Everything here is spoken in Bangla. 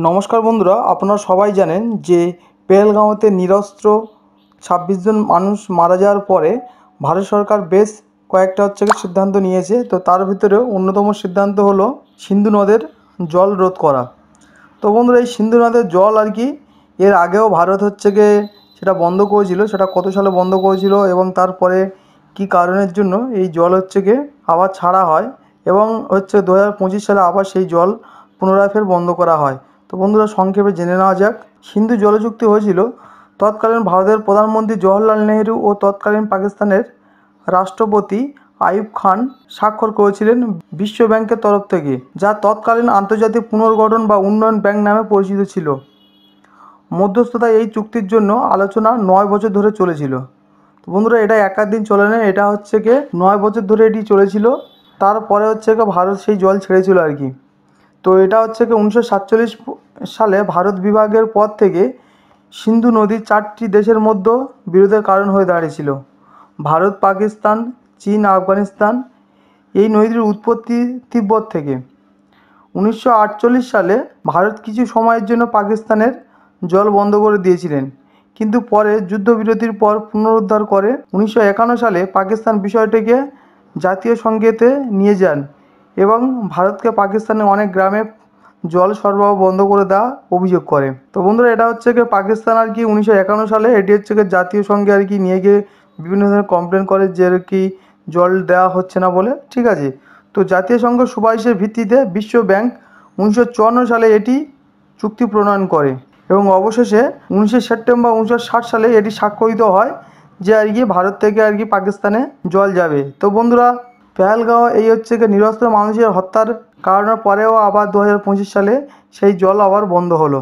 নমস্কার বন্ধুরা, আপনারা সবাই জানেন যে পেহেলগাঁওতে নিরস্ত্র 26 জন মানুষ মারা যাওয়ার পরে ভারত সরকার বেশ কয়েকটা সিদ্ধান্ত নিয়েছে। তো তার ভিতরে অন্যতম সিদ্ধান্ত হলো সিন্ধু নদের জল রোধ করা। তো বন্ধুরা, এই সিন্ধু নদের জল এর আগেও ভারত সেটা বন্ধ করেছিল। সেটা কত সালে বন্ধ করেছিল এবং তারপরে কি কারণের জন্য এই জল আবার ছাড়া হয় এবং 2025 সালে আবার সেই জল পুনরায় ফের বন্ধ করা হয়। তো বন্ধুরা, সংক্ষেপে জেনে নেওয়া যাক। সিন্ধু জল চুক্তি হয়েছিল তৎকালীন ভারতের প্রধানমন্ত্রী জওহরলাল নেহেরু ও তৎকালীন পাকিস্তানের রাষ্ট্রপতি আইয়ুব খান স্বাক্ষর করেছিলেন বিশ্ব ব্যাংকের তরফ থেকে, যা তৎকালীন আন্তর্জাতিক পুনর্গঠন বা উন্নয়ন ব্যাংক নামে পরিচিত ছিল। মধ্যস্থতায় এই চুক্তির জন্য আলোচনা 9 বছর ধরে চলেছিল। তো বন্ধুরা, এটা একাধিন চলে না, এটা 9 বছর ধরে এটি চলেছিল। তারপরে ভারত সেই জল ছেড়েছিল তো এটা 1947 সালে ভারত বিভাগের পর থেকে সিন্ধু নদী 4টি দেশের মধ্যে বিরোধের কারণ হয়ে দাঁড়িয়েছিল: ভারত, পাকিস্তান, চীন, আফগানিস্তান। এই নদীর উৎপত্তি তিব্বত থেকে। 1948 সালে ভারত কিছু সময়ের জন্য পাকিস্তানের জল বন্ধ করে দিয়েছিলেন, কিন্তু পরে যুদ্ধবিরতির পর পুনরুদ্ধার করে 1951 সালে পাকিস্তান বিষয়টিকে জাতীয় সংগীতে নিয়ে যান এবং ভারতকে পাকিস্তানের অনেক গ্রামে জল সরবরাহ বন্ধ করে দেওয়া অভিযোগ করে। তো বন্ধুরা, এটা পাকিস্তান 1951 সালে এটি জাতীয় সংঘে নিয়ে গিয়ে বিভিন্ন ধরনের কমপ্লেন করে যে জল দেওয়া হচ্ছে না বলে, ঠিক আছে। তো জাতীয় সংঘ সুপারিশের ভিত্তিতে বিশ্ব ব্যাংক 1954 সালে এটি চুক্তি প্রণয়ন করে এবং অবশেষে 19 সেপ্টেম্বর 1960 সালে এটি স্বাক্ষরিত হয় যে ভারত থেকে পাকিস্তানে জল যাবে। তো বন্ধুরা, পেহেলগাঁও এই নিরস্ত্র মানুষের হত্যার কারণের পরেও আবার 2025 সালে সেই জল আবার বন্ধ হলো।